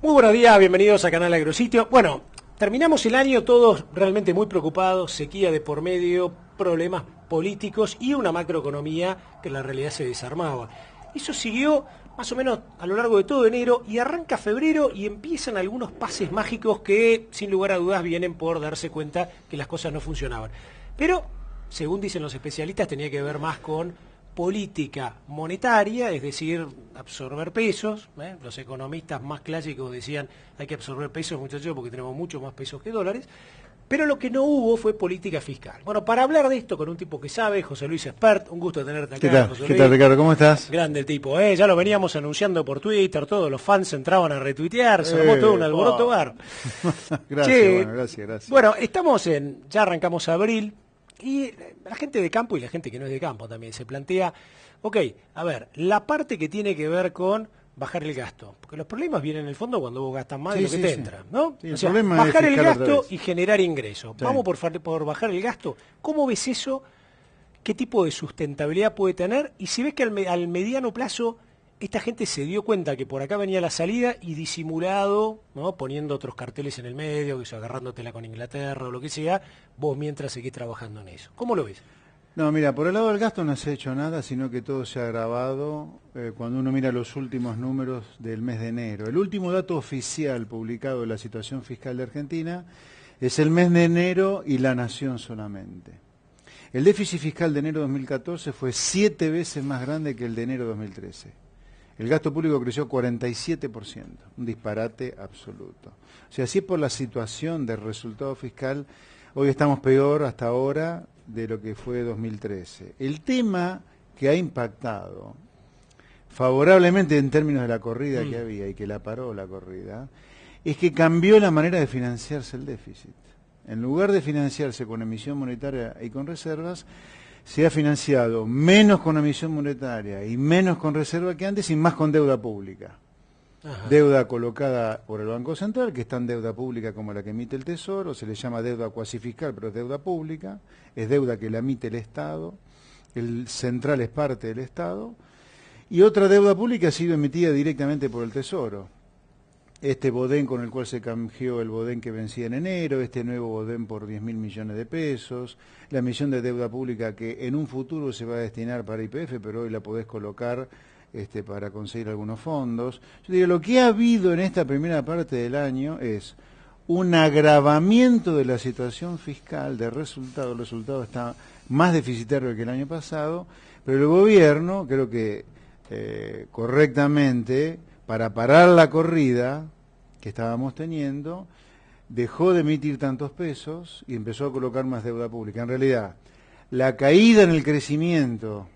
Muy buenos días, bienvenidos a Canal Agrositio. Bueno, terminamos el año todos realmente muy preocupados, sequía de por medio, problemas políticos y una macroeconomía que en la realidad se desarmaba. Eso siguió más o menos a lo largo de todo enero y arranca febrero y empiezan algunos pases mágicos que sin lugar a dudas vienen por darse cuenta que las cosas no funcionaban. Pero, según dicen los especialistas, tenía que ver más con política monetaria, es decir, absorber pesos. Los economistas más clásicos decían hay que absorber pesos, muchachos, porque tenemos mucho más pesos que dólares. Pero lo que no hubo fue política fiscal. Bueno, para hablar de esto con un tipo que sabe, José Luis Espert, un gusto tenerte acá. ¿Qué tal? José ¿Qué Luis? tal, Ricardo? ¿Cómo estás? Grande el tipo, ya lo veníamos anunciando por Twitter, todos los fans entraban a retuitear, se armó todo un alboroto bar. Gracias, gracias. Bueno, ya arrancamos abril, y la gente de campo y la gente que no es de campo también se plantea, ok, a ver, la parte que tiene que ver con bajar el gasto, porque los problemas vienen en el fondo cuando vos gastas más de lo que te entra, ¿no? Sí, o sea, bajar el gasto y generar ingresos. Sí. Vamos por bajar el gasto. ¿Cómo ves eso? ¿Qué tipo de sustentabilidad puede tener? Y si ves que al mediano plazo esta gente se dio cuenta que por acá venía la salida y disimulado, ¿no? Poniendo otros carteles en el medio, que agarrándotela con Inglaterra o lo que sea, vos mientras seguís trabajando en eso. ¿Cómo lo ves? No, mira, por el lado del gasto no se ha hecho nada, sino que todo se ha agravado cuando uno mira los últimos números del mes de enero. El último dato oficial publicado de la situación fiscal de Argentina es el mes de enero y La Nación solamente. El déficit fiscal de enero de 2014 fue 7 veces más grande que el de enero de 2013. El gasto público creció 47%, un disparate absoluto. O sea, así por la situación del resultado fiscal, hoy estamos peor hasta ahora de lo que fue 2013. El tema que ha impactado favorablemente en términos de la corrida que había y que la paró la corrida, es que cambió la manera de financiarse el déficit. En lugar de financiarse con emisión monetaria y con reservas, se ha financiado menos con emisión monetaria y menos con reserva que antes y más con deuda pública. Ajá. Deuda colocada por el Banco Central, que es tan deuda pública como la que emite el Tesoro, se le llama deuda cuasi fiscal, pero es deuda pública, es deuda que la emite el Estado, el central es parte del Estado, y otra deuda pública ha sido emitida directamente por el Tesoro. Este Bodén con el cual se canjeó el Bodén que vencía en enero, este nuevo Bodén por 10.000 millones de pesos, la emisión de deuda pública que en un futuro se va a destinar para YPF, pero hoy la podés colocar para conseguir algunos fondos. Yo diría, lo que ha habido en esta primera parte del año es un agravamiento de la situación fiscal, de resultado. El resultado está más deficitario que el año pasado, pero el gobierno, creo que correctamente, para parar la corrida que estábamos teniendo, dejó de emitir tantos pesos y empezó a colocar más deuda pública. En realidad, la caída en el crecimiento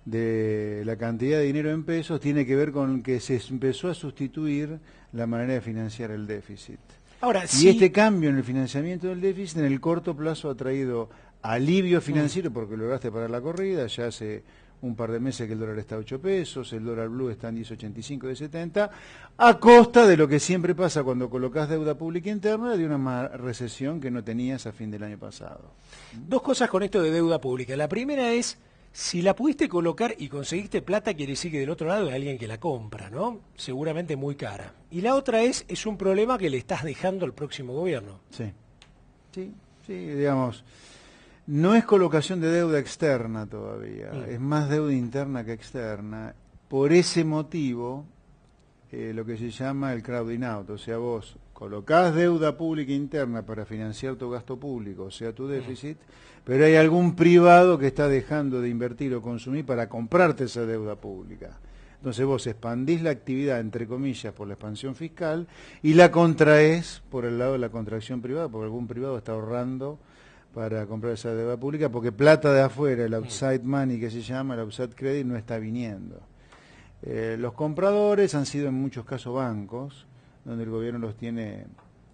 de la cantidad de dinero en pesos tiene que ver con que se empezó a sustituir la manera de financiar el déficit. Ahora, y este cambio en el financiamiento del déficit en el corto plazo ha traído alivio financiero porque lograste parar la corrida, ya hace un par de meses que el dólar está a 8 pesos, el dólar blue está en 10.85 de 70, a costa de lo que siempre pasa cuando colocas deuda pública interna, de una recesión que no tenías a fin del año pasado. Dos cosas con esto de deuda pública. La primera es, si la pudiste colocar y conseguiste plata, quiere decir que del otro lado hay alguien que la compra, ¿no? Seguramente muy cara. Y la otra es un problema que le estás dejando al próximo gobierno. Sí, digamos, no es colocación de deuda externa todavía, es más deuda interna que externa. Por ese motivo, lo que se llama el crowding out, o sea, vos colocás deuda pública interna para financiar tu gasto público, o sea, tu déficit, pero hay algún privado que está dejando de invertir o consumir para comprarte esa deuda pública. Entonces vos expandís la actividad, entre comillas, por la expansión fiscal y la contraés por el lado de la contracción privada, porque algún privado está ahorrando para comprar esa deuda pública, porque plata de afuera, el outside money que se llama, el outside credit, no está viniendo. Los compradores han sido en muchos casos bancos, donde el gobierno los tiene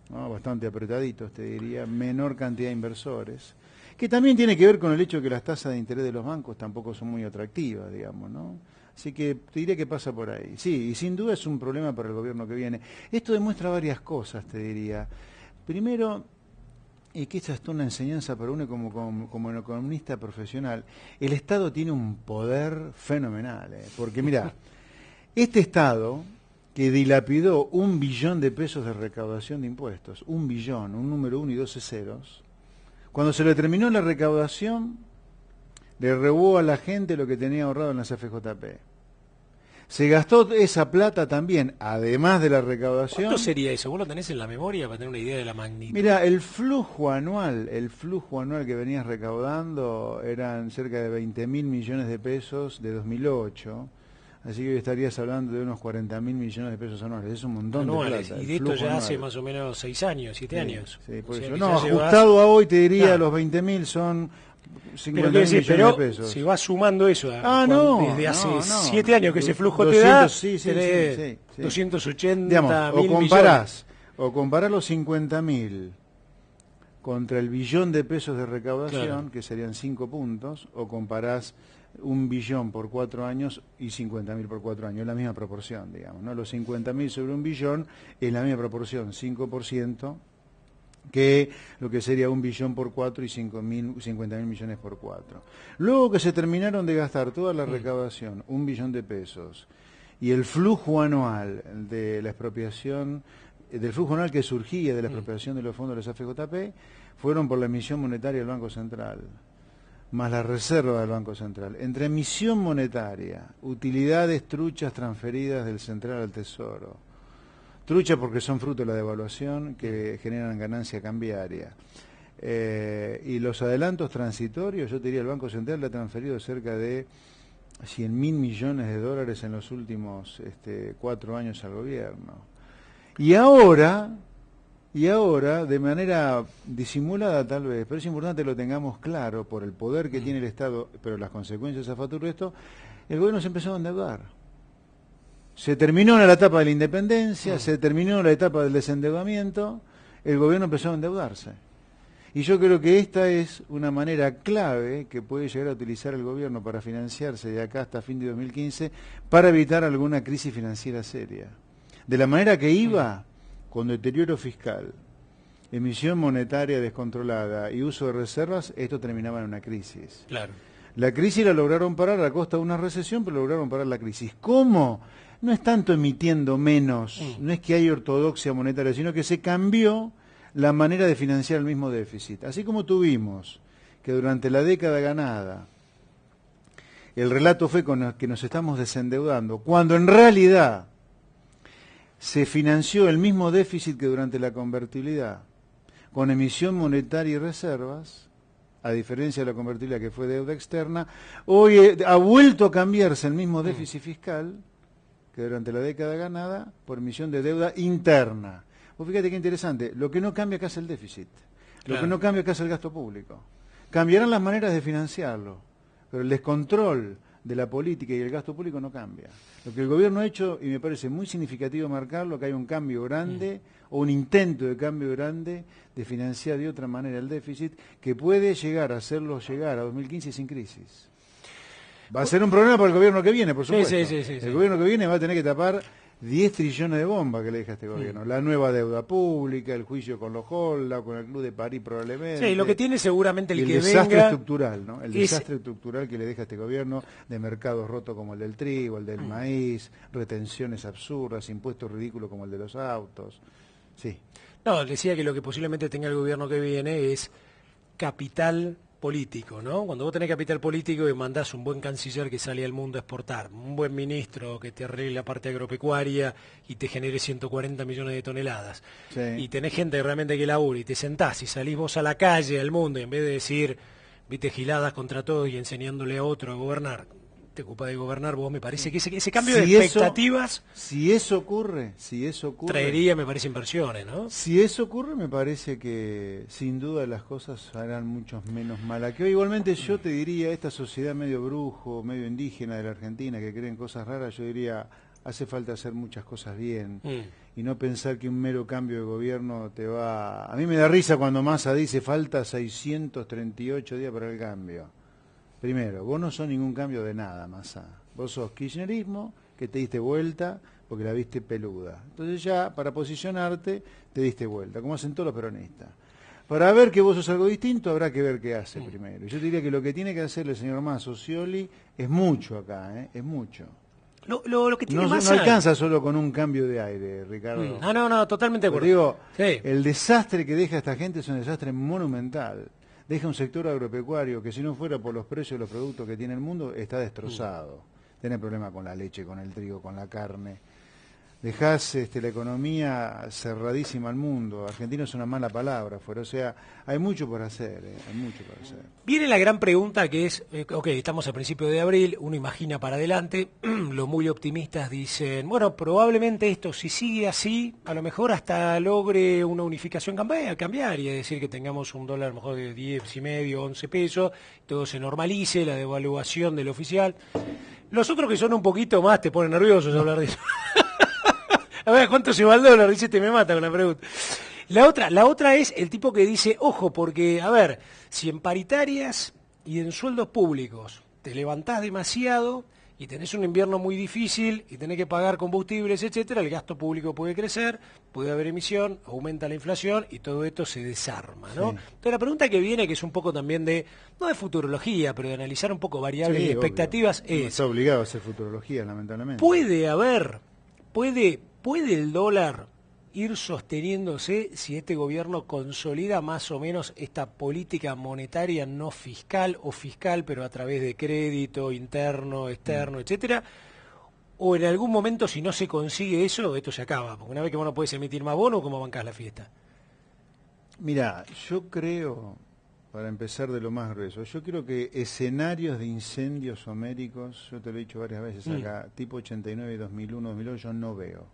bastante apretaditos, te diría, menor cantidad de inversores, que también tiene que ver con el hecho de que las tasas de interés de los bancos tampoco son muy atractivas, digamos, ¿no? Así que te diría que pasa por ahí. Sí, y sin duda es un problema para el gobierno que viene. Esto demuestra varias cosas, te diría. Primero, y que esta es una enseñanza para uno como un economista profesional, el Estado tiene un poder fenomenal, porque mira, este Estado que dilapidó 1 billón de pesos de recaudación de impuestos, 1 billón, un número 1 y 12 ceros. Cuando se le terminó la recaudación, le robó a la gente lo que tenía ahorrado en las FJP. Se gastó esa plata también, además de la recaudación. ¿Cuánto sería eso? ¿Vos lo tenés en la memoria para tener una idea de la magnitud? Mira, el flujo anual que venías recaudando eran cerca de 20.000 millones de pesos de 2008. Así que hoy estarías hablando de unos 40.000 millones de pesos anuales. Es un montón de plata. Y de esto ya hace más o menos 6 años, 7 años. Sí, por o sea, eso. No, ajustado a hoy te diría los 20.000 son 50.000 millones de pesos. Si vas sumando eso desde hace 7 años que ese flujo 200, te da, sí. 280 Digamos, mil millones. O comparás los 50.000 contra el billón de pesos de recaudación, claro, que serían 5 puntos, o comparás 1 billón por 4 años y 50.000 por 4 años, es la misma proporción, digamos, ¿no? Los 50.000 sobre 1 billón es la misma proporción, 5%, que lo que sería 1 billón por 4 y 50.000 millones por 4. Luego que se terminaron de gastar toda la recaudación, 1 billón de pesos, y el flujo anual de la expropiación, del flujo anual que surgía de la expropiación de los fondos de los AFJP, fueron por la emisión monetaria del Banco Central, más la reserva del Banco Central. Entre emisión monetaria, utilidades truchas transferidas del Central al Tesoro, truchas porque son fruto de la devaluación que generan ganancia cambiaria, y los adelantos transitorios, yo te diría, el Banco Central le ha transferido cerca de 100.000 millones de dólares en los últimos 4 años al gobierno. Y ahora, de manera disimulada tal vez, pero es importante que lo tengamos claro por el poder que tiene el Estado, pero las consecuencias a futuro de esto, el gobierno se empezó a endeudar. Se terminó la etapa de la independencia, se terminó la etapa del desendeudamiento, el gobierno empezó a endeudarse. Y yo creo que esta es una manera clave que puede llegar a utilizar el gobierno para financiarse de acá hasta fin de 2015 para evitar alguna crisis financiera seria. De la manera que iba, con deterioro fiscal, emisión monetaria descontrolada y uso de reservas, esto terminaba en una crisis. Claro. La crisis la lograron parar a costa de una recesión, pero lograron parar la crisis. ¿Cómo? No es tanto emitiendo menos, no es que hay ortodoxia monetaria, sino que se cambió la manera de financiar el mismo déficit. Así como tuvimos que durante la década ganada el relato fue con el que nos estamos desendeudando, cuando en realidad se financió el mismo déficit que durante la convertibilidad, con emisión monetaria y reservas, a diferencia de la convertibilidad que fue deuda externa, hoy ha vuelto a cambiarse el mismo déficit fiscal que durante la década ganada por emisión de deuda interna. Vos fíjate qué interesante, lo que no cambia acá es el déficit, lo que no cambia acá es el gasto público. Cambiarán las maneras de financiarlo, pero el descontrol de la política y el gasto público no cambia. Lo que el gobierno ha hecho, y me parece muy significativo marcarlo, que hay un cambio grande, o un intento de cambio grande, de financiar de otra manera el déficit, que puede llegar a hacerlo llegar a 2015 sin crisis. Va a ser un problema para el gobierno que viene, por supuesto. Sí. El gobierno que viene va a tener que tapar 10 trillones de bombas que le deja este gobierno. La nueva deuda pública, el juicio con los Holda, con el Club de París probablemente. Sí, lo que tiene seguramente el que desastre venga... estructural, ¿no? El desastre estructural que le deja este gobierno, de mercados rotos como el del trigo, el del maíz, retenciones absurdas, impuestos ridículos como el de los autos. Sí. No, decía que lo que posiblemente tenga el gobierno que viene es capital político, ¿no? Cuando vos tenés capital político y mandás un buen canciller que sale al mundo a exportar, un buen ministro que te arregle la parte agropecuaria y te genere 140 millones de toneladas, y tenés gente realmente que labura y te sentás y salís vos a la calle, al mundo, y en vez de decir, viste, giladas contra todos y enseñándole a otro a gobernar, te ocupa de gobernar vos, me parece que ese cambio de expectativas... Si eso ocurre... traería, me parece, inversiones, ¿no? Si eso ocurre, me parece que sin duda las cosas harán mucho menos mal. Que igualmente yo te diría, esta sociedad medio brujo, medio indígena de la Argentina, que creen cosas raras, yo diría, hace falta hacer muchas cosas bien, y no pensar que un mero cambio de gobierno te va... A mí me da risa cuando Massa dice, falta 638 días para el cambio. Primero, vos no sos ningún cambio de nada, Massa. Vos sos kirchnerismo, que te diste vuelta porque la viste peluda. Entonces ya, para posicionarte, te diste vuelta, como hacen todos los peronistas. Para ver que vos sos algo distinto, habrá que ver qué hace primero. Yo diría que lo que tiene que hacer el señor Massa, Scioli, es mucho acá, es mucho. Lo que tiene No Massa... alcanza solo con un cambio de aire, Ricardo. No, totalmente de acuerdo. Digo, sí. El desastre que deja esta gente es un desastre monumental. Deja un sector agropecuario que si no fuera por los precios de los productos que tiene el mundo, está destrozado. Tiene problemas con la leche, con el trigo, con la carne. Dejás la economía cerradísima al mundo. Argentino es una mala palabra fuera. O sea, hay mucho por hacer, hay mucho por hacer. Viene la gran pregunta que es, estamos a principios de abril, uno imagina para adelante, los muy optimistas dicen, bueno, probablemente esto si sigue así, a lo mejor hasta logre una unificación cambiaria, es decir, que tengamos un dólar a lo mejor de 10,5, 11 pesos, todo se normalice, la devaluación del oficial. Los otros que son un poquito más te ponen nerviosos hablar de eso. A ver, ¿cuánto se va el dólar? Dice, me mata con la pregunta. La otra es el tipo que dice, ojo, porque, a ver, si en paritarias y en sueldos públicos te levantás demasiado y tenés un invierno muy difícil y tenés que pagar combustibles, etcétera, el gasto público puede crecer, puede haber emisión, aumenta la inflación y todo esto se desarma, ¿no? Sí. Entonces la pregunta que viene, que es un poco también no de futurología, pero de analizar un poco variables y expectativas, obvio. No está obligado a hacer futurología, lamentablemente. ¿Puede el dólar ir sosteniéndose si este gobierno consolida más o menos esta política monetaria no fiscal o fiscal, pero a través de crédito interno, externo, etcétera? ¿O en algún momento, si no se consigue eso, esto se acaba? Porque una vez que vos no podés emitir más bono, ¿cómo bancás la fiesta? Mira, yo creo, para empezar de lo más grueso, yo creo que escenarios de incendios homéricos, yo te lo he dicho varias veces acá, tipo 89, 2001, 2008, yo no veo.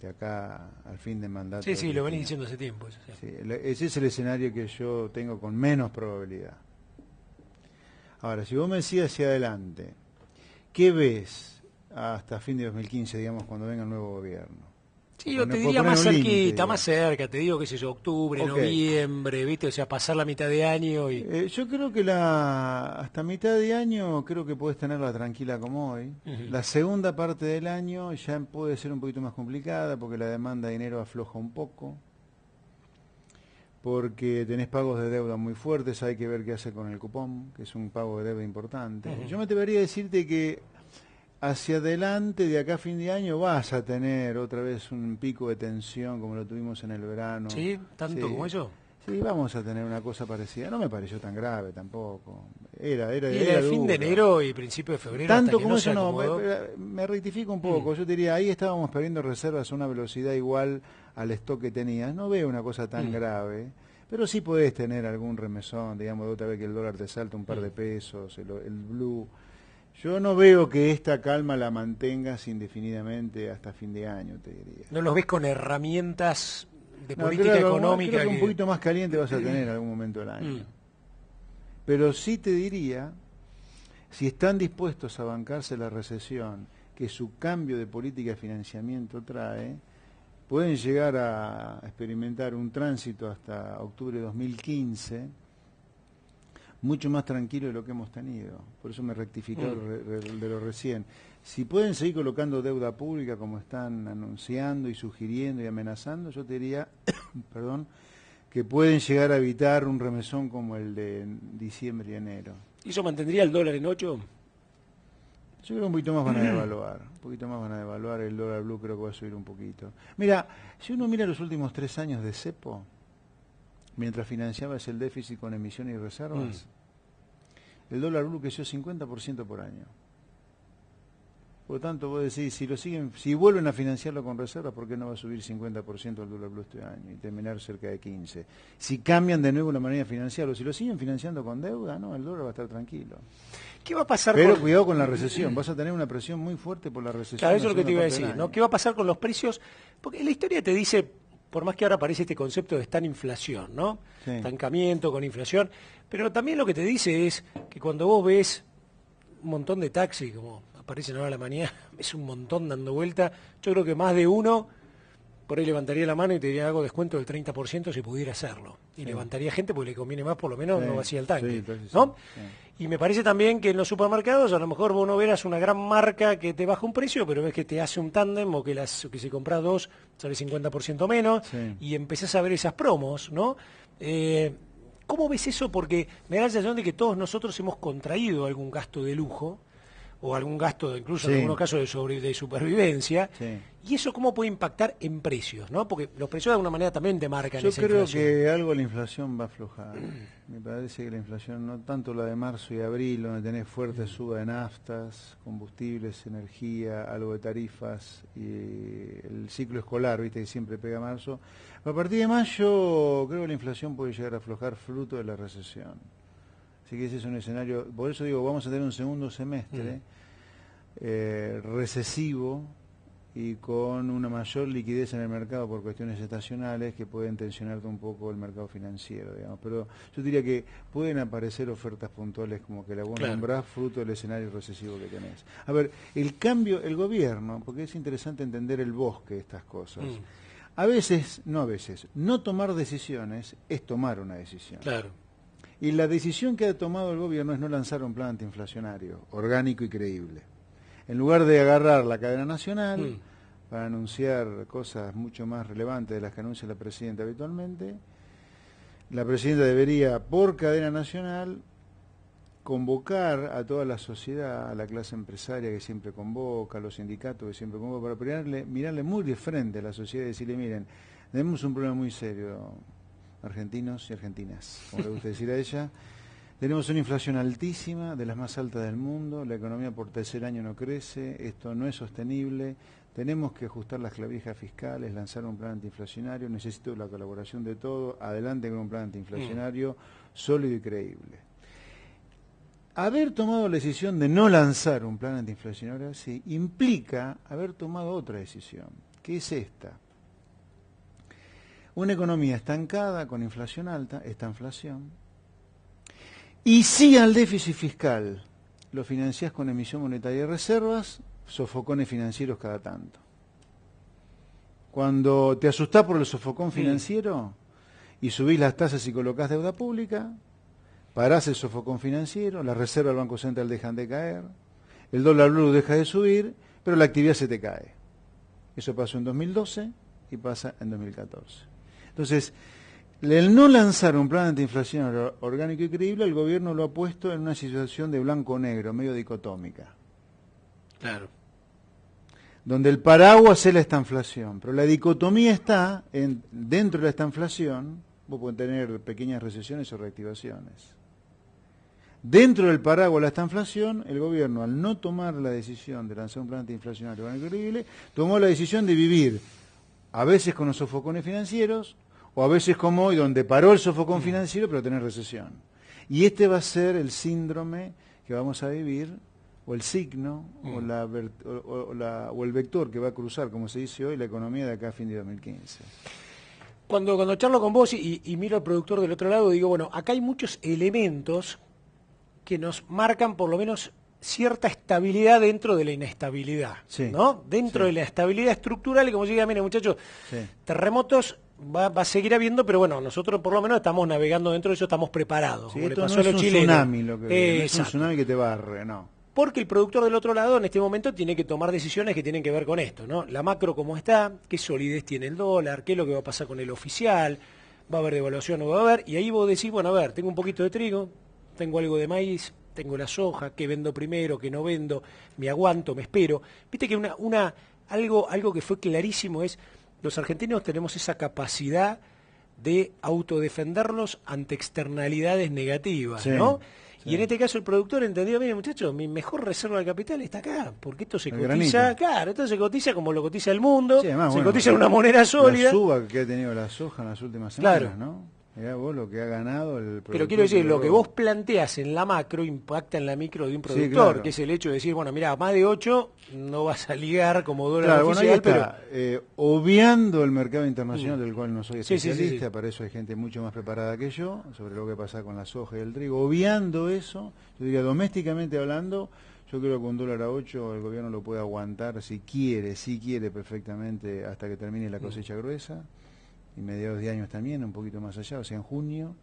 De acá al fin de mandato. Sí, lo venís diciendo hace tiempo. Eso, sí. Sí, ese es el escenario que yo tengo con menos probabilidad. Ahora, si vos me decís hacia adelante, ¿qué ves hasta fin de 2015, digamos, cuando venga el nuevo gobierno? Sí, yo te diría más cerquita, más cerca, te digo, qué sé yo, octubre, noviembre, ¿viste? O sea, pasar la mitad de año y... yo creo que hasta mitad de año creo que puedes tenerla tranquila como hoy. La segunda parte del año ya puede ser un poquito más complicada porque la demanda de dinero afloja un poco, porque tenés pagos de deuda muy fuertes, hay que ver qué hace con el cupón, que es un pago de deuda importante. Yo me atrevería a decirte que hacia adelante, de acá a fin de año, vas a tener otra vez un pico de tensión como lo tuvimos en el verano. ¿Sí? ¿Tanto como eso? Sí, vamos a tener una cosa parecida. No me pareció tan grave tampoco. Era fin de enero y principio de febrero. Tanto como eso no. Me rectifico un poco. Yo diría, ahí estábamos perdiendo reservas a una velocidad igual al stock que tenías. No veo una cosa tan grave. Pero sí podés tener algún remesón, digamos, de otra vez que el dólar te salta un par de pesos, el blue. Yo no veo que esta calma la mantengas indefinidamente hasta fin de año, te diría. ¿No los ves con herramientas de política económica? Creo que un poquito más caliente vas a tener en algún momento del año. Pero sí te diría, si están dispuestos a bancarse la recesión que su cambio de política de financiamiento trae, pueden llegar a experimentar un tránsito hasta octubre de 2015 mucho más tranquilo de lo que hemos tenido. Por eso me rectificaba de lo recién. Si pueden seguir colocando deuda pública como están anunciando y sugiriendo y amenazando, yo te diría, perdón, que pueden llegar a evitar un remesón como el de diciembre y enero. ¿Y eso mantendría el dólar en 8? Yo creo que un poquito más van a devaluar, el dólar blue creo que va a subir un poquito. Mira, si uno mira los últimos 3 años de cepo, mientras financiabas el déficit con emisión y reservas, el dólar blue creció 50% por año. Por lo tanto, vos decís, si vuelven a financiarlo con reservas, ¿por qué no va a subir 50% el dólar blue este año y terminar cerca de 15%? Si cambian de nuevo la manera de financiarlo, si lo siguen financiando con deuda, no, el dólar va a estar tranquilo. ¿Qué va a pasar cuidado con la recesión, vas a tener una presión muy fuerte por la recesión. Claro, eso es lo que te iba a decir, ¿no? ¿Qué va a pasar con los precios? Porque la historia te dice, por más que ahora aparece este concepto de estanflación, ¿no? Sí. Estancamiento con inflación, pero también lo que te dice es que cuando vos ves un montón de taxis, como aparecen ahora a la mañana, ves un montón dando vuelta, yo creo que más de uno por ahí levantaría la mano y te diría, hago descuento del 30% si pudiera hacerlo. Y levantaría gente porque le conviene más, por lo menos no vacía el tanque, ¿no? Sí. Y me parece también que en los supermercados a lo mejor vos no verás una gran marca que te baja un precio, pero ves que te hace un tándem o que si compras 2 sale 50% menos y empezás a ver esas promos, ¿no? ¿Cómo ves eso? Porque me da la sensación de que todos nosotros hemos contraído algún gasto de lujo o algún gasto, incluso Sí. en algunos casos de supervivencia. Sí. ¿Y eso cómo puede impactar en precios, ¿no? Porque los precios de alguna manera también te marcan Yo esa creo inflación. que algo la inflación va a aflojar. Me parece que la inflación, no tanto la de marzo y abril, donde tenés fuerte suba de naftas, combustibles, energía, algo de tarifas y el ciclo escolar, viste que siempre pega marzo. A partir de mayo creo que la inflación puede llegar a aflojar fruto de la recesión. Así que ese es un escenario, por eso digo, vamos a tener un segundo semestre recesivo y con una mayor liquidez en el mercado por cuestiones estacionales que pueden tensionarte un poco el mercado financiero, digamos. Pero yo diría que pueden aparecer ofertas puntuales como que la vos nombrás, fruto del escenario recesivo que tenés. A ver, el cambio, el gobierno, porque es interesante entender el bosque de estas cosas. A veces, no tomar decisiones es tomar una decisión. Claro. Y la decisión que ha tomado el gobierno es no lanzar un plan antiinflacionario, orgánico y creíble. En lugar de agarrar la cadena nacional para anunciar cosas mucho más relevantes de las que anuncia la presidenta habitualmente, la presidenta debería, por cadena nacional, convocar a toda la sociedad, a la clase empresaria que siempre convoca, a los sindicatos que siempre convoca, para mirarle muy de frente a la sociedad y decirle, miren, tenemos un problema muy serio, argentinos y argentinas, como le gusta decir a ella. Tenemos una inflación altísima, de las más altas del mundo, la economía por tercer año no crece, esto no es sostenible, tenemos que ajustar las clavijas fiscales, lanzar un plan antiinflacionario, necesito la colaboración de todos, adelante con un plan antiinflacionario sólido y creíble. Haber tomado la decisión de no lanzar un plan antiinflacionario así implica haber tomado otra decisión, que es esta. Una economía estancada, con inflación alta, esta inflación, y si al déficit fiscal lo financiás con emisión monetaria de reservas, sofocones financieros cada tanto. Cuando te asustás por el sofocón financiero y subís las tasas y colocás deuda pública, parás el sofocón financiero, las reservas del Banco Central dejan de caer, el dólar blue deja de subir, pero la actividad se te cae. Eso pasó en 2012 y pasa en 2014. Entonces, el no lanzar un plan antiinflacionario orgánico y creíble, el gobierno lo ha puesto en una situación de blanco-negro, medio dicotómica. Claro. Donde el paraguas es la estanflación, pero la dicotomía está dentro de la estanflación, vos podés tener pequeñas recesiones o reactivaciones. Dentro del paraguas de la estanflación, el gobierno, al no tomar la decisión de lanzar un plan antiinflacionario orgánico y creíble, tomó la decisión de vivir a veces con los sofocones financieros, o a veces como hoy, donde paró el sofocón financiero, pero tener recesión. Y este va a ser el síndrome que vamos a vivir, o el signo, o el vector que va a cruzar, como se dice hoy, la economía de acá a fin de 2015. Cuando charlo con vos y miro al productor del otro lado, digo, bueno, acá hay muchos elementos que nos marcan por lo menos cierta estabilidad dentro de la inestabilidad, ¿no? Dentro de la estabilidad estructural, y como se diga, mire muchachos, terremotos va a seguir habiendo, pero bueno, nosotros por lo menos estamos navegando dentro de eso, estamos preparados. Sí, como esto le pasó no es a los un chilenos. Tsunami, lo que es un tsunami que te barre, no. Porque el productor del otro lado en este momento tiene que tomar decisiones que tienen que ver con esto, ¿no? La macro cómo está, qué solidez tiene el dólar, qué es lo que va a pasar con el oficial, va a haber devaluación o no va a haber, y ahí vos decís, bueno, a ver, tengo un poquito de trigo, tengo algo de maíz, tengo la soja, qué vendo primero, qué no vendo, me aguanto, me espero. Viste que algo que fue clarísimo es, los argentinos tenemos esa capacidad de autodefendernos ante externalidades negativas, ¿no? Y en este caso el productor entendió, mire muchachos, mi mejor reserva de capital está acá, porque esto se cotiza, claro, esto se cotiza como lo cotiza el mundo, además, se cotiza en una moneda sólida. La suba que ha tenido la soja en las últimas semanas, ¿no? Mirá vos lo que ha ganado el productor. Pero quiero decir, lo que vos planteás en la macro impacta en la micro de un productor, que es el hecho de decir, bueno, mira, más de 8 no vas a ligar como dólar oficial, pero obviando el mercado internacional del cual no soy especialista, para eso hay gente mucho más preparada que yo, sobre lo que pasa con la soja y el trigo, obviando eso, yo diría, domésticamente hablando, yo creo que un dólar a 8 el gobierno lo puede aguantar si quiere perfectamente hasta que termine la cosecha gruesa, y mediados de años también, un poquito más allá, o sea, en junio.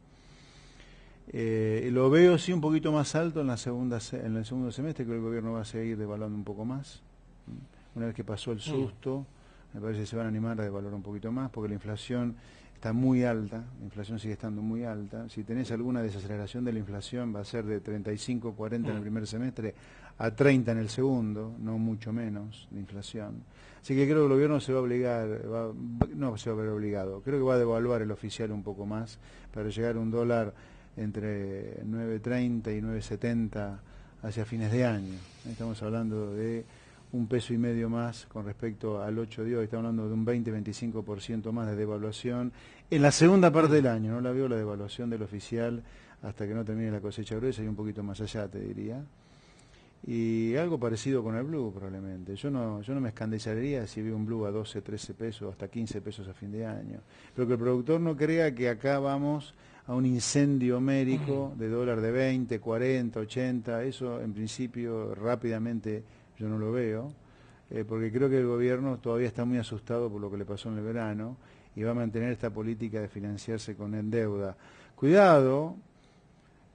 Lo veo sí un poquito más alto en el segundo semestre, que el gobierno va a seguir devaluando un poco más. Una vez que pasó el susto, me parece que se van a animar a devaluar un poquito más, porque la inflación está muy alta, la inflación sigue estando muy alta. Si tenés alguna desaceleración de la inflación va a ser de 35, 40 en el primer semestre a 30 en el segundo, no mucho menos de inflación. Así que creo que el gobierno se va a obligar, no se va a ver obligado, creo que va a devaluar el oficial un poco más para llegar a un dólar entre 9.30 y 9.70 hacia fines de año. Estamos hablando de un peso y medio más con respecto al 8 de hoy, estamos hablando de un 20-25% más de devaluación en la segunda parte del año. No la veo la devaluación del oficial hasta que no termine la cosecha gruesa y un poquito más allá, te diría. Y algo parecido con el blue probablemente. Yo no me escandalizaría si veo un blue a 12, 13 pesos, hasta 15 pesos a fin de año. Pero que el productor no crea que acá vamos a un incendio homérico de dólar de 20, 40, 80, eso en principio rápidamente yo no lo veo, porque creo que el gobierno todavía está muy asustado por lo que le pasó en el verano y va a mantener esta política de financiarse con deuda. Cuidado,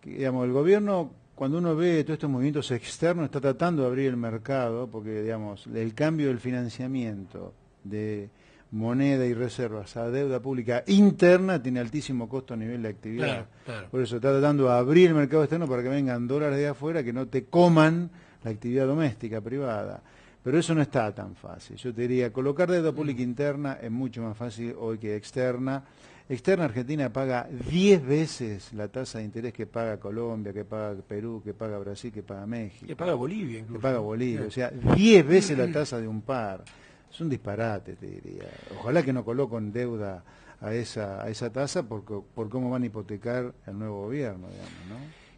que, digamos, el gobierno cuando uno ve todos estos movimientos externos está tratando de abrir el mercado, porque digamos el cambio del financiamiento de moneda y reservas a deuda pública interna tiene altísimo costo a nivel de actividad. Claro, claro. Por eso está tratando de abrir el mercado externo para que vengan dólares de afuera que no te coman la actividad doméstica, privada. Pero eso no está tan fácil. Yo te diría, colocar deuda pública interna es mucho más fácil hoy que externa. Externa, Argentina paga 10 veces la tasa de interés que paga Colombia, que paga Perú, que paga Brasil, que paga México. Que paga Bolivia incluso. Que paga Bolivia, o sea, 10 veces la tasa de un par. Es un disparate, te diría. Ojalá que no coloquen deuda a esa tasa por cómo van a hipotecar el nuevo gobierno, digamos, ¿no?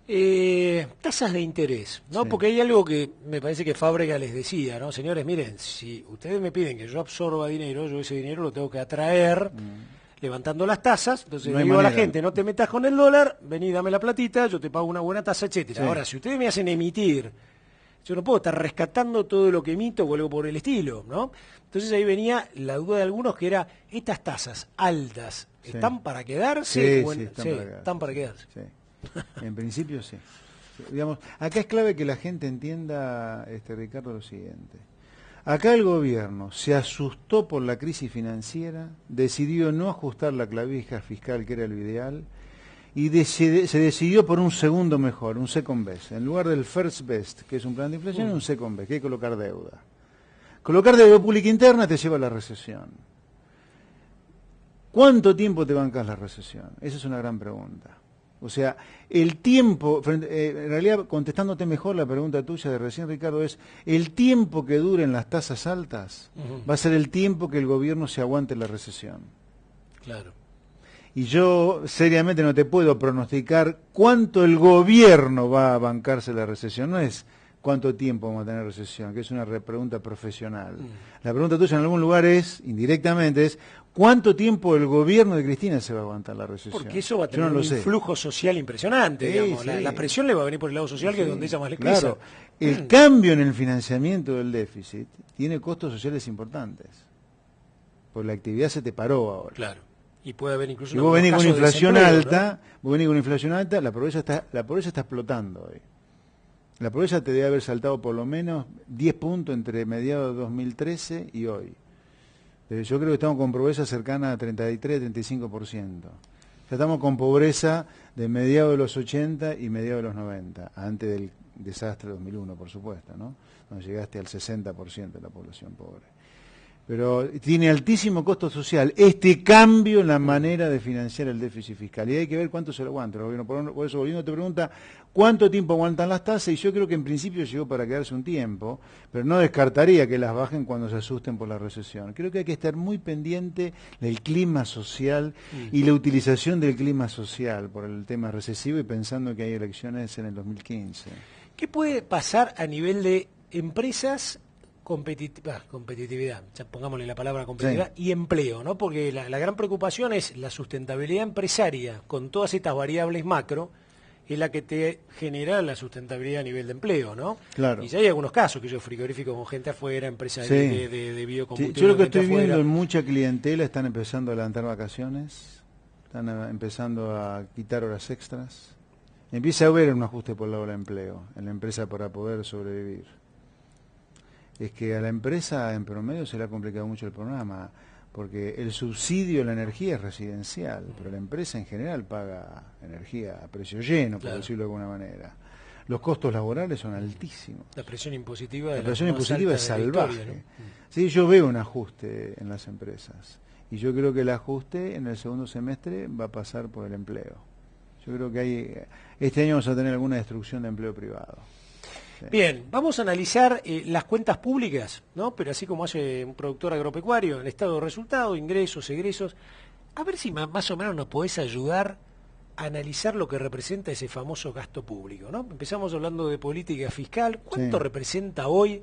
Tasas de interés, ¿no? Sí. Porque hay algo que me parece que Fábrega les decía, ¿no? Señores, miren, si ustedes me piden que yo absorba dinero, yo ese dinero lo tengo que atraer levantando las tasas, entonces No le hay digo a la manera. gente, no te metas con el dólar, vení, dame la platita, yo te pago una buena tasa, etcétera. Sí. Ahora, si ustedes me hacen emitir, yo no puedo estar rescatando todo lo que emito o algo por el estilo, ¿no? Entonces ahí venía la duda de algunos que era, estas tasas altas, Sí. ¿están para quedarse? Sí, Están para quedarse. Sí. En principio sí. Digamos, acá es clave que la gente entienda, Ricardo, lo siguiente. Acá el gobierno se asustó por la crisis financiera, decidió no ajustar la clavija fiscal, que era lo ideal, y se decidió por un segundo mejor, un second best. En lugar del first best, que es un plan de inflación, un second best, que hay que colocar deuda. Colocar deuda pública interna te lleva a la recesión. ¿Cuánto tiempo te bancas la recesión? Esa es una gran pregunta. O sea, el tiempo, en realidad contestándote mejor la pregunta tuya de recién, Ricardo, es el tiempo que duren las tasas altas va a ser el tiempo que el gobierno se aguante la recesión. Claro. Y yo seriamente no te puedo pronosticar cuánto el gobierno va a bancarse la recesión. No es cuánto tiempo vamos a tener recesión, que es una pregunta profesional. La pregunta tuya en algún lugar es, indirectamente, es ¿cuánto tiempo el gobierno de Cristina se va a aguantar la recesión? Porque eso va a tener Yo no lo un sé. influjo social impresionante, Sí, digamos. sí. La presión le va a venir por el lado social, que es donde ella más le pesa. Claro, el cambio en el financiamiento del déficit tiene costos sociales importantes. Porque la actividad se te paró ahora. Claro. Y puede haber incluso Si vos venís con casos de inflación desempleo, alta, la pobreza está explotando hoy. La pobreza te debe haber saltado por lo menos 10 puntos entre mediados de 2013 y hoy. Yo creo que estamos con pobreza cercana a 33-35%. Ya estamos con pobreza de mediados de los 80 y mediados de los 90, antes del desastre de 2001, por supuesto, ¿no? Donde llegaste al 60% de la población pobre. Pero tiene altísimo costo social este cambio en la manera de financiar el déficit fiscal. Y hay que ver cuánto se lo aguanta el gobierno. Por eso, volviendo te pregunta, ¿cuánto tiempo aguantan las tasas? Y yo creo que en principio llegó para quedarse un tiempo, pero no descartaría que las bajen cuando se asusten por la recesión. Creo que hay que estar muy pendiente del clima social y la utilización del clima social por el tema recesivo y pensando que hay elecciones en el 2015. ¿Qué puede pasar a nivel de empresas, competitividad, ya pongámosle la palabra competitividad, y empleo, ¿no? Porque la gran preocupación es la sustentabilidad empresaria con todas estas variables macro, es la que te genera la sustentabilidad a nivel de empleo, ¿no? Claro. Y ya hay algunos casos, que yo frigorífico con gente afuera, empresas Sí. de biocombustible. Sí, yo lo que gente estoy afuera. viendo en mucha clientela están empezando a levantar vacaciones, están empezando a quitar horas extras. Empieza a haber un ajuste por el lado del empleo en la empresa para poder sobrevivir. Es que a la empresa en promedio se le ha complicado mucho el programa. porque el subsidio a la energía es residencial, pero la empresa en general paga energía a precio lleno, por decirlo de alguna manera. Los costos laborales son altísimos. La presión impositiva, es salvaje. Historia, ¿no? Sí, yo veo un ajuste en las empresas y yo creo que el ajuste en el segundo semestre va a pasar por el empleo. Yo creo que este año vamos a tener alguna destrucción de empleo privado. Sí. Bien, vamos a analizar las cuentas públicas, ¿no? Pero así como hace un productor agropecuario, el estado de resultados, ingresos, egresos. A ver si más o menos nos podés ayudar a analizar lo que representa ese famoso gasto público, ¿no? Empezamos hablando de política fiscal. ¿Cuánto representa hoy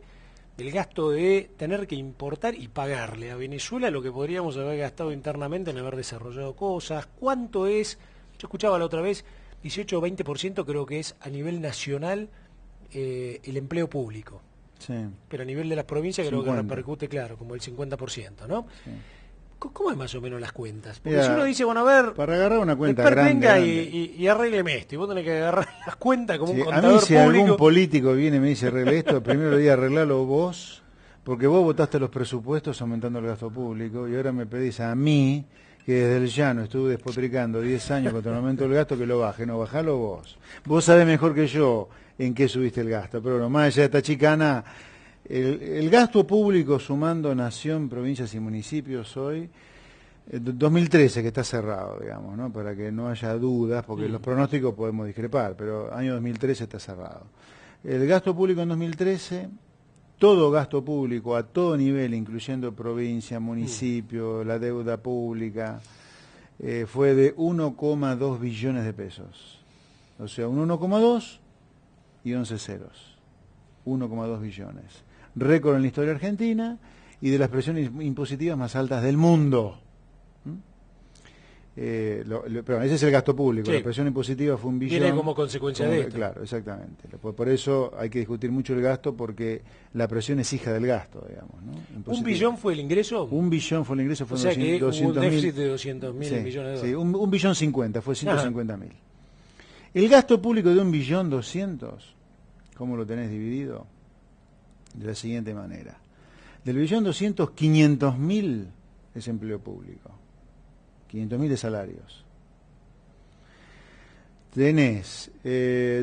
el gasto de tener que importar y pagarle a Venezuela lo que podríamos haber gastado internamente en haber desarrollado cosas? ¿Cuánto es? Yo escuchaba la otra vez, 18 o 20% creo que es a nivel nacional el empleo público. Sí. Pero a nivel de las provincias 50. creo que repercute, claro, como el 50%, ¿no? Sí. ¿Cómo es más o menos las cuentas? Porque Mira, si uno dice, bueno, a ver, para agarrar una cuenta después grande, venga grande. Y arrégleme esto, y vos tenés que agarrar las cuentas como un A contador mí si público. algún político viene y me dice arregle esto, primero le digo arreglalo vos, porque vos votaste los presupuestos aumentando el gasto público y ahora me pedís a mí, que desde el llano estuve despotricando 10 años contra el aumento del gasto, que lo baje. No, bajalo vos. Vos sabés mejor que yo en qué subiste el gasto, pero no, más allá de esta chicana, el gasto público sumando nación, provincias y municipios hoy, 2013 que está cerrado, digamos, ¿no? Para que no haya dudas, porque los pronósticos podemos discrepar, pero año 2013 está cerrado. El gasto público en 2013, todo gasto público a todo nivel, incluyendo provincia, municipio, la deuda pública, fue de 1,2 billones de pesos. O sea, un 1,2 y 11 ceros. 1,2 billones. Récord en la historia argentina y de las presiones impositivas más altas del mundo. Pero ese es el gasto público, la presión impositiva fue 1 billón. Viene como consecuencia de esto. Claro, exactamente. Por eso hay que discutir mucho el gasto, porque la presión es hija del gasto, digamos, ¿no? ¿1 billón fue el ingreso? 1 billón fue el ingreso, fue o sea que hubo un déficit de 200.000 millones de dólares. Sí, 1 billón 50, fue 150.000. El gasto público de 1 billón 200, ¿cómo lo tenés dividido? De la siguiente manera. Del billón 200, 500.000 es empleo público. 500.000 de salarios. Tenés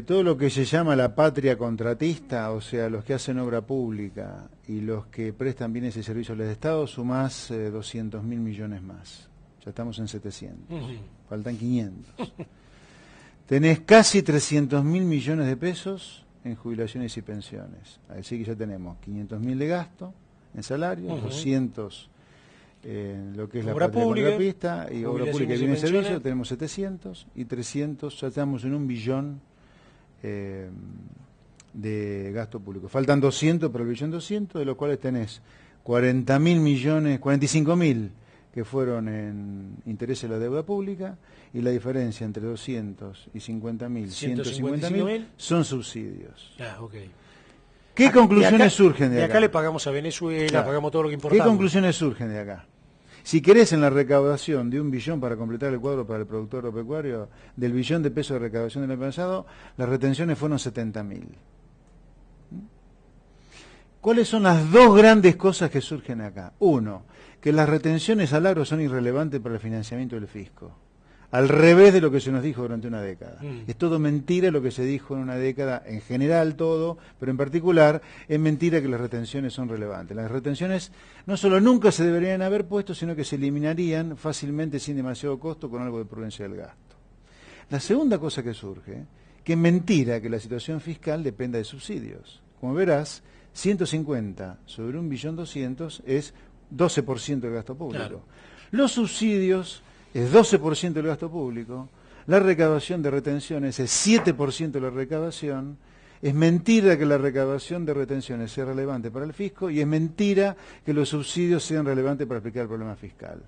todo lo que se llama la patria contratista, o sea, los que hacen obra pública y los que prestan bienes y servicios al Estado, sumás 200.000 millones más. Ya estamos en 700. Faltan 500. Tenés casi 300.000 millones de pesos en jubilaciones y pensiones. Así que ya tenemos 500.000 de gasto en salarios, 200 lo que es obra la patria pública, contratista y obra pública y bienes y servicios, tenemos 700 y 300, ya estamos en 1 billón de gasto público. Faltan 200 para el billón 200, de los cuales tenés 40.000 millones, 45.000 que fueron en intereses de la deuda pública, y la diferencia entre 200 y 50.000, 150.000 son subsidios. Okay. ¿Qué conclusiones surgen de acá? De acá le pagamos a Venezuela, pagamos todo lo que importamos. ¿Qué conclusiones surgen de acá? Si querés, en la recaudación de 1 billón para completar el cuadro para el productor agropecuario, del billón de pesos de recaudación del año pasado, las retenciones fueron 70.000. ¿Cuáles son las dos grandes cosas que surgen acá? Uno, que las retenciones al agro son irrelevantes para el financiamiento del fisco. Al revés de lo que se nos dijo durante una década. Es todo mentira lo que se dijo en una década, en general todo, pero en particular es mentira que las retenciones son relevantes. Las retenciones no solo nunca se deberían haber puesto, sino que se eliminarían fácilmente sin demasiado costo con algo de prudencia del gasto. La segunda cosa que surge, que es mentira que la situación fiscal dependa de subsidios. Como verás, 150 sobre 1 billón 200 es 12% del gasto público. Claro. Los subsidios es 12% del gasto público, la recaudación de retenciones es 7% de la recaudación, es mentira que la recaudación de retenciones sea relevante para el fisco y es mentira que los subsidios sean relevantes para explicar el problema fiscal.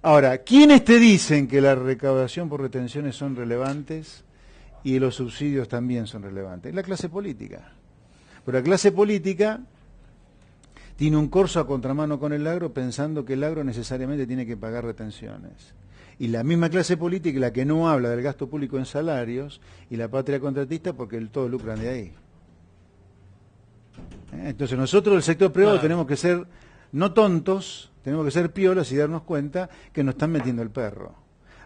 Ahora, ¿quiénes te dicen que la recaudación por retenciones son relevantes y los subsidios también son relevantes? La clase política. Pero la clase política tiene un corso a contramano con el agro, pensando que el agro necesariamente tiene que pagar retenciones. Y la misma clase política, la que no habla del gasto público en salarios, y la patria contratista, porque todos lucran de ahí. Entonces nosotros, el sector privado, tenemos que ser no tontos, tenemos que ser piolas y darnos cuenta que nos están metiendo el perro.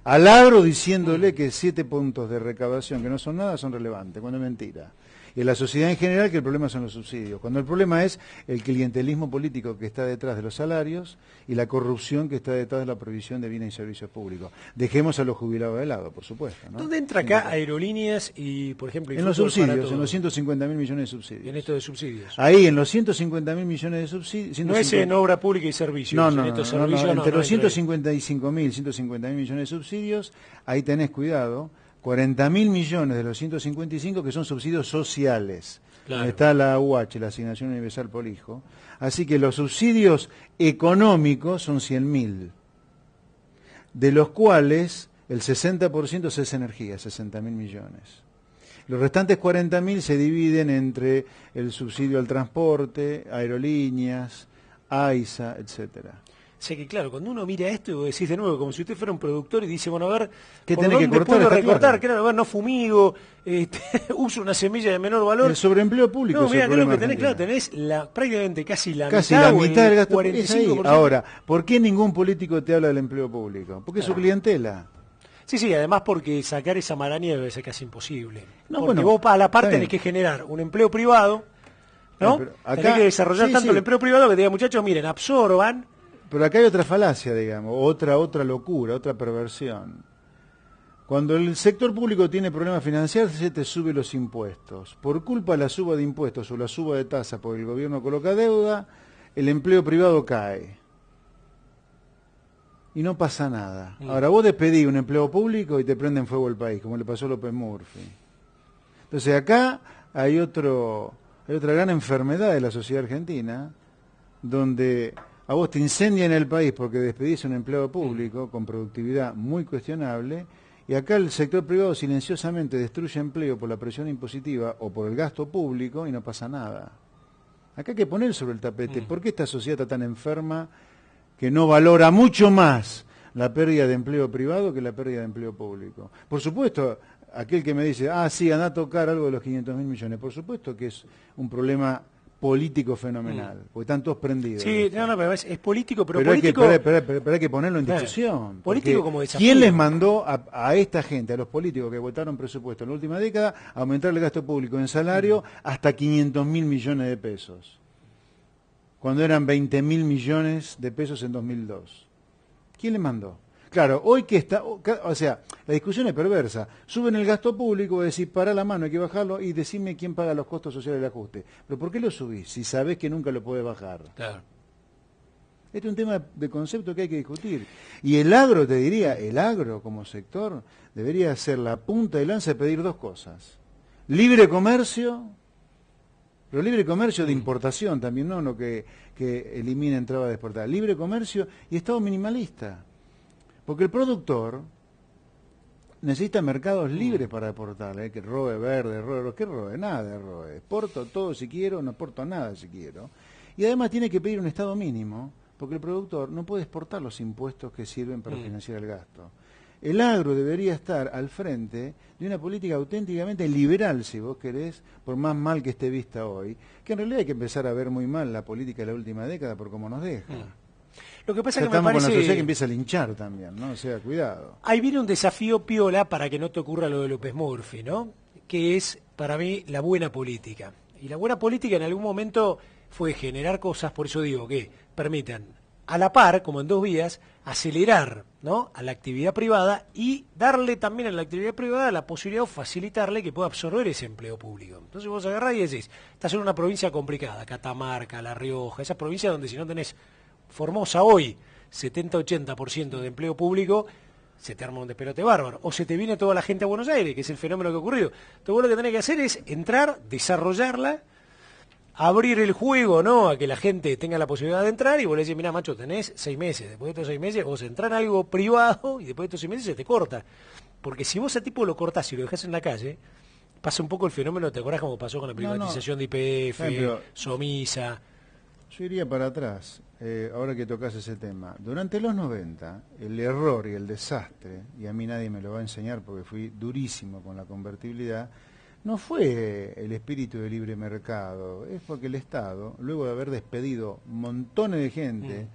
Al agro diciéndole que 7 puntos de recaudación, que no son nada, son relevantes, cuando es mentira. Y en la sociedad en general que el problema son los subsidios, cuando el problema es el clientelismo político que está detrás de los salarios y la corrupción que está detrás de la provisión de bienes y servicios públicos. Dejemos a los jubilados de lado, por supuesto, ¿no? ¿Dónde entra acá aerolíneas y, por ejemplo, en los subsidios, en los 150.000 millones de subsidios. En esto de subsidios. Ahí, en los 150.000 millones de subsidios. No es en obra pública y servicios. No, en estos servicios, entre los 155.000, 150.000 millones de subsidios, ahí tenés cuidado. 40.000 millones de los 155 que son subsidios sociales. Claro. Está la UH, la Asignación Universal por Hijo. Así que los subsidios económicos son 100.000, de los cuales el 60% es energía, 60.000 millones. Los restantes 40.000 se dividen entre el subsidio al transporte, aerolíneas, AISA, etcétera. O sea que claro, cuando uno mira esto y vos decís de nuevo, como si usted fuera un productor y dice, bueno, a ver, ¿qué tenés que cortar? ¿puedo recortar? Claro, a ver, no fumigo, uso una semilla de menor valor. El sobreempleo público. No, mira, ¿qué es lo que tenés? Claro, tenés prácticamente casi la mitad del gasto 45%. Ahora, ¿por qué ningún político te habla del empleo público? Porque es su clientela. Sí, además porque sacar esa maraña debe ser casi imposible. No, porque vos a la par tenés que generar un empleo privado, ¿no? Acá, tenés que desarrollar tanto el empleo privado que te diga, muchachos, miren, absorban. Pero acá hay otra falacia, digamos, otra locura, otra perversión. Cuando el sector público tiene problemas financieros, se te sube los impuestos. Por culpa de la suba de impuestos o la suba de tasa porque el gobierno coloca deuda, el empleo privado cae. Y no pasa nada. Ahora vos despedís un empleo público y te prenden fuego el país, como le pasó a López Murphy. Entonces acá hay otra gran enfermedad de la sociedad argentina, donde a vos te incendian el país porque despedís un empleado público con productividad muy cuestionable, y acá el sector privado silenciosamente destruye empleo por la presión impositiva o por el gasto público y no pasa nada. Acá hay que poner sobre el tapete por qué esta sociedad está tan enferma que no valora mucho más la pérdida de empleo privado que la pérdida de empleo público. Por supuesto, aquel que me dice, sí, anda a tocar algo de los 500.000 millones, por supuesto que es un problema político fenomenal, porque están todos prendidos. Sí, pero es político, pero político... Pero hay que ponerlo en discusión. Político como desafío. ¿Quién les mandó a esta gente, a los políticos que votaron presupuesto en la última década, a aumentar el gasto público en salario hasta 500.000 millones de pesos? Cuando eran 20.000 millones de pesos en 2002. ¿Quién les mandó? Claro, hoy que está, o sea, la discusión es perversa. Suben el gasto público, decís, para la mano, hay que bajarlo y decime quién paga los costos sociales del ajuste. ¿Pero por qué lo subís si sabés que nunca lo podés bajar? Claro. Este es un tema de concepto que hay que discutir. Y el agro, te diría, el agro como sector debería ser la punta de lanza de pedir dos cosas. Libre comercio, pero libre comercio de importación también, no lo que elimina entrada de exportar. Libre comercio y Estado minimalista. Porque el productor necesita mercados libres para exportar, que roe verde, roe, ¿qué roe? Nada roe. Exporto todo si quiero, no exporto nada si quiero. Y además tiene que pedir un estado mínimo, porque el productor no puede exportar los impuestos que sirven para financiar el gasto. El agro debería estar al frente de una política auténticamente liberal, si vos querés, por más mal que esté vista hoy, que en realidad hay que empezar a ver muy mal la política de la última década por cómo nos deja. Lo que pasa es que estamos me parece con la sociedad que empieza a linchar también, ¿no? O sea, cuidado. Ahí viene un desafío piola para que no te ocurra lo de López Murphy, ¿no? Que es, para mí, la buena política. Y la buena política en algún momento fue generar cosas, por eso digo, que permitan, a la par, como en dos vías, acelerar, ¿no?, a la actividad privada y darle también a la actividad privada la posibilidad o facilitarle que pueda absorber ese empleo público. Entonces vos agarrás y decís, estás en una provincia complicada, Catamarca, La Rioja, esas provincias donde si no tenés Formosa hoy, 70-80% de empleo público, se te arma un despelote bárbaro. O se te viene toda la gente a Buenos Aires, que es el fenómeno que ha ocurrido. Entonces vos lo que tenés que hacer es entrar, desarrollarla, abrir el juego, ¿no?, a que la gente tenga la posibilidad de entrar y vos le decís, mirá, macho, tenés 6 meses. Después de estos 6 meses vos entrás en algo privado y después de estos 6 meses se te corta. Porque si vos a tipo lo cortás y lo dejás en la calle, pasa un poco el fenómeno, ¿te acordás cómo pasó con la privatización de YPF, Somisa? Yo iría para atrás, ahora que tocas ese tema. Durante los 90, el error y el desastre, y a mí nadie me lo va a enseñar porque fui durísimo con la convertibilidad, no fue el espíritu de libre mercado, es porque el Estado, luego de haber despedido montones de gente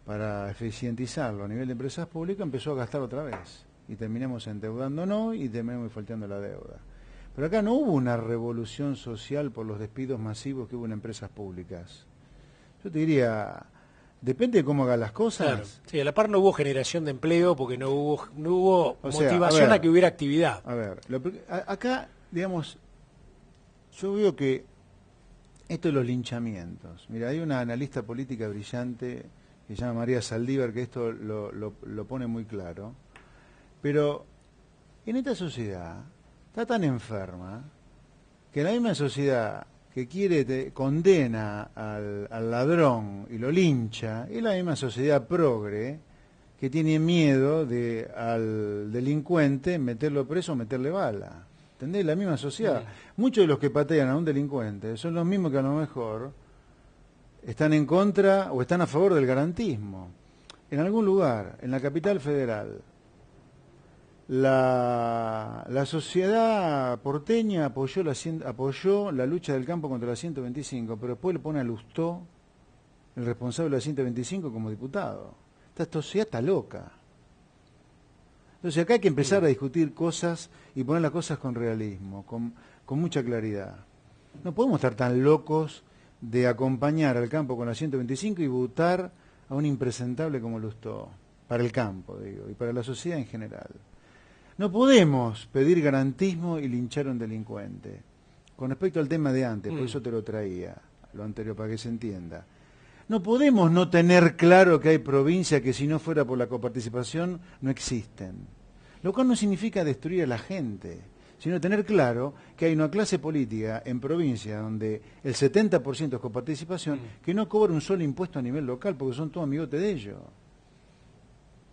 para eficientizarlo a nivel de empresas públicas, empezó a gastar otra vez. Y terminamos endeudándonos y terminamos faltando la deuda. Pero acá no hubo una revolución social por los despidos masivos que hubo en empresas públicas. Yo te diría, depende de cómo hagas las cosas. Claro. Sí, a la par no hubo generación de empleo porque no hubo motivación a que hubiera actividad. A ver, acá, digamos, yo veo que esto de los linchamientos. Mira, hay una analista política brillante que se llama María Saldívar que esto lo pone muy claro. Pero en esta sociedad está tan enferma que la misma sociedad que condena al ladrón y lo lincha, es la misma sociedad progre que tiene miedo al delincuente meterlo preso o meterle bala. ¿Entendés? La misma sociedad. Muchos de los que patean a un delincuente son los mismos que a lo mejor están en contra o están a favor del garantismo. En algún lugar, en la capital federal, la sociedad porteña apoyó la lucha del campo contra la 125, pero después le pone a Lustó, el responsable de la 125, como diputado. Esta sociedad está loca. Entonces acá hay que empezar a discutir cosas y poner las cosas con realismo, con mucha claridad. No podemos estar tan locos de acompañar al campo con la 125 y votar a un impresentable como Lustó, para el campo, digo, y para la sociedad en general. No podemos pedir garantismo y linchar a un delincuente. Con respecto al tema de antes, por eso te lo traía, lo anterior, para que se entienda. No podemos no tener claro que hay provincias que si no fuera por la coparticipación no existen. Lo cual no significa destruir a la gente, sino tener claro que hay una clase política en provincia donde el 70% es coparticipación que no cobra un solo impuesto a nivel local porque son todos amigotes de ellos.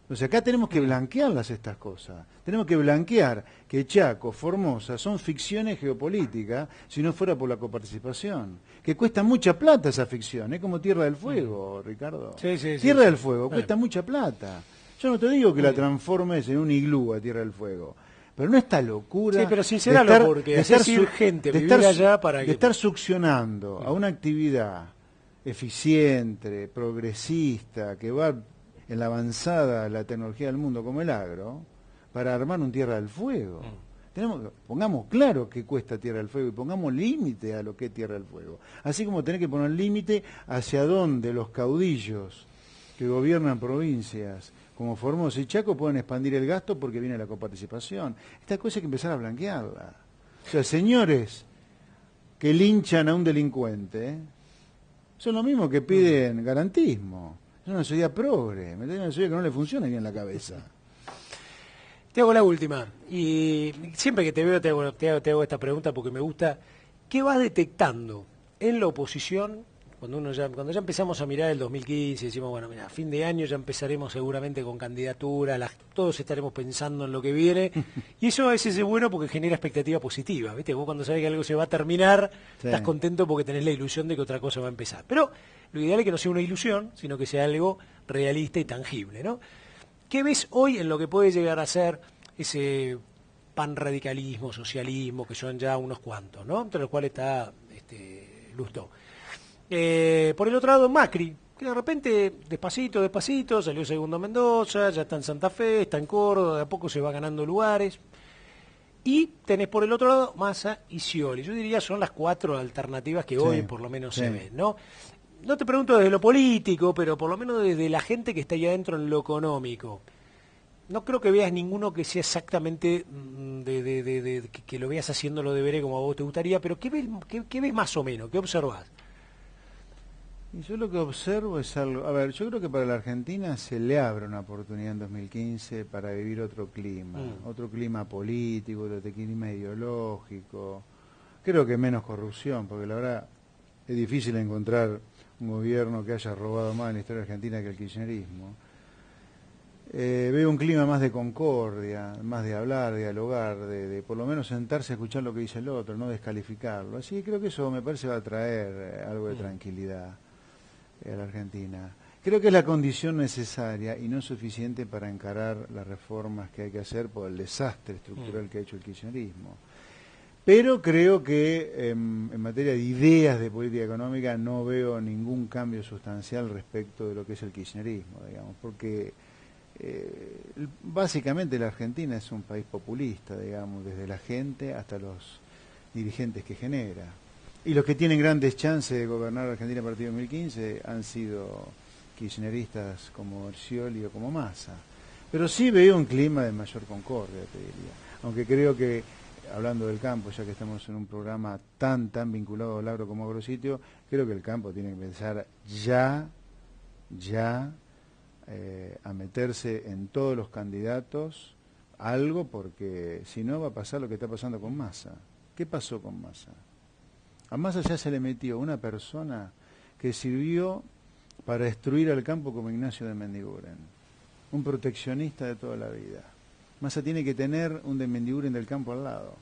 O sea, acá tenemos que blanquearlas estas cosas. Tenemos que blanquear que Chaco, Formosa, son ficciones geopolíticas si no fuera por la coparticipación. Que cuesta mucha plata esa ficción, es como Tierra del Fuego, Ricardo. Sí, Tierra del Fuego cuesta mucha plata. Yo no te digo que la transformes en un iglú a Tierra del Fuego, pero no esta locura. Sí, pero sinceralo, porque hacer gente vivir allá para de estar succionando a una actividad eficiente, progresista, que va en la avanzada de la tecnología del mundo como el agro, para armar un Tierra del Fuego. Pongamos claro qué cuesta Tierra del Fuego y pongamos límite a lo que es Tierra del Fuego. Así como tener que poner límite hacia dónde los caudillos que gobiernan provincias como Formosa y Chaco pueden expandir el gasto porque viene la coparticipación. Esta cosa hay que empezar a blanquearla. O sea, señores que linchan a un delincuente son los mismos que piden garantismo. Es una sociedad progre, ¿me entiendes? Una sociedad que no le funciona bien la cabeza. Te hago la última, y siempre que te veo te hago esta pregunta porque me gusta. ¿Qué vas detectando en la oposición cuando ya empezamos a mirar el 2015 y decimos, bueno, mira, a fin de año ya empezaremos seguramente con candidaturas, todos estaremos pensando en lo que viene, y eso a veces es bueno porque genera expectativa positiva, ¿viste? Vos cuando sabés que algo se va a terminar, estás contento porque tenés la ilusión de que otra cosa va a empezar. Pero lo ideal es que no sea una ilusión, sino que sea algo realista y tangible, ¿no? ¿Qué ves hoy en lo que puede llegar a ser ese panradicalismo, socialismo, que son ya unos cuantos, ¿no? Entre los cuales está Lustó. Por el otro lado, Macri, que de repente, despacito, salió segundo a Mendoza, ya está en Santa Fe, está en Córdoba, de a poco se va ganando lugares. Y tenés por el otro lado Massa y Scioli. Yo diría son las 4 alternativas que hoy por lo menos se ven, ¿no? No te pregunto desde lo político, pero por lo menos desde la gente que está ahí adentro en lo económico. No creo que veas ninguno que sea exactamente que lo veas haciendo lo deberé como a vos te gustaría, pero ¿qué ves más o menos? ¿Qué observás? Y yo lo que observo es algo... A ver, yo creo que para la Argentina se le abre una oportunidad en 2015 para vivir otro clima político, otro clima ideológico. Creo que menos corrupción, porque la verdad es difícil encontrar un gobierno que haya robado más en la historia argentina que el kirchnerismo. Veo un clima más de concordia, más de hablar, de dialogar, de por lo menos sentarse a escuchar lo que dice el otro, no descalificarlo. Así que creo que eso me parece va a traer algo de tranquilidad a la Argentina. Creo que es la condición necesaria y no suficiente para encarar las reformas que hay que hacer por el desastre estructural que ha hecho el kirchnerismo. Pero creo que en materia de ideas de política económica no veo ningún cambio sustancial respecto de lo que es el kirchnerismo, digamos, porque básicamente la Argentina es un país populista, digamos, desde la gente hasta los dirigentes que genera. Y los que tienen grandes chances de gobernar Argentina a partir de 2015 han sido kirchneristas como Scioli o como Massa. Pero sí veo un clima de mayor concordia, te diría. Aunque creo que, hablando del campo, ya que estamos en un programa tan vinculado al agro como agrositio, creo que el campo tiene que empezar ya a meterse en todos los candidatos algo, porque si no va a pasar lo que está pasando con Massa. ¿Qué pasó con Massa? A Massa ya se le metió una persona que sirvió para destruir al campo como Ignacio de Mendiguren, un proteccionista de toda la vida. Massa tiene que tener un de Mendiguren del campo al lado,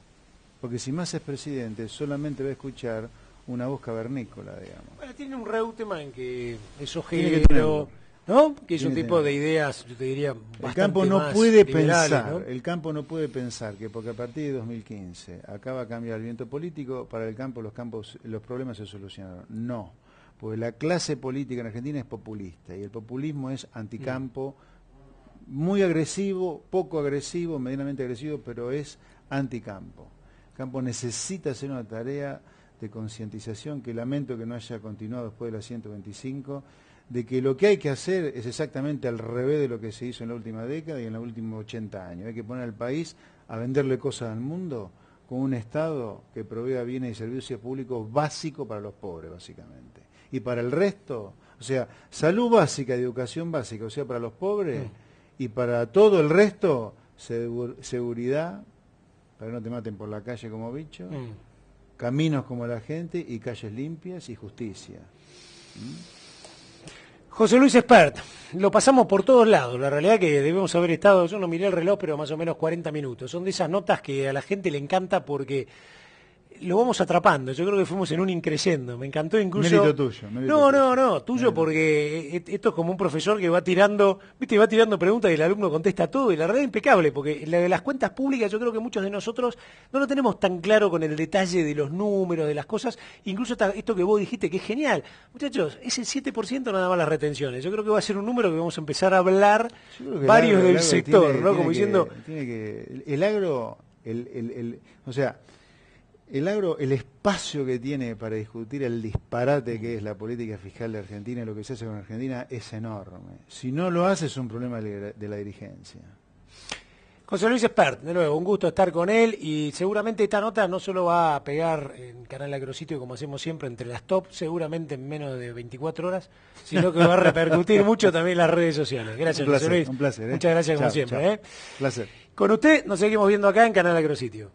porque si Massa es presidente solamente va a escuchar una voz cavernícola, digamos. Bueno, tiene un Reutemann que es ojero, ¿no? Que es un tipo de ideas, yo te diría, el campo no puede pensar, ¿no? El campo no puede pensar que porque a partir de 2015 acaba de cambiar el viento político, para el campo los problemas se solucionaron. No, porque la clase política en Argentina es populista y el populismo es anticampo, muy agresivo, poco agresivo, medianamente agresivo, pero es anticampo. El campo necesita hacer una tarea de concientización que lamento que no haya continuado después de la 125, de que lo que hay que hacer es exactamente al revés de lo que se hizo en la última década y en los últimos 80 años. Hay que poner al país a venderle cosas al mundo con un Estado que provea bienes y servicios públicos básicos para los pobres, básicamente. Y para el resto, o sea, salud básica, educación básica, o sea, para los pobres, y para todo el resto, seguridad, para que no te maten por la calle como bicho, caminos como la gente y calles limpias y justicia. José Luis Espert, lo pasamos por todos lados, la realidad que debemos haber estado, yo no miré el reloj, pero más o menos 40 minutos, son de esas notas que a la gente le encanta porque lo vamos atrapando, yo creo que fuimos en un increyendo, me encantó incluso... Mérito tuyo. Tuyo porque esto es como un profesor que va tirando, viste, va tirando preguntas y el alumno contesta todo, y la verdad es impecable, porque la de las cuentas públicas yo creo que muchos de nosotros no lo tenemos tan claro con el detalle de los números, de las cosas, incluso esto que vos dijiste que es genial. Muchachos, es el 7% nada más las retenciones, yo creo que va a ser un número que vamos a empezar a hablar varios del sector, ¿no? Como diciendo... El agro, o sea... El agro, el espacio que tiene para discutir el disparate que es la política fiscal de Argentina y lo que se hace con Argentina es enorme. Si no lo hace es un problema de la dirigencia. José Luis Espert, de nuevo, un gusto estar con él y seguramente esta nota no solo va a pegar en Canal Agrositio como hacemos siempre entre las top, seguramente en menos de 24 horas, sino que va a repercutir mucho también en las redes sociales. Gracias, José Luis. Un placer. Muchas gracias como siempre. Placer. Con usted nos seguimos viendo acá en Canal Agrositio.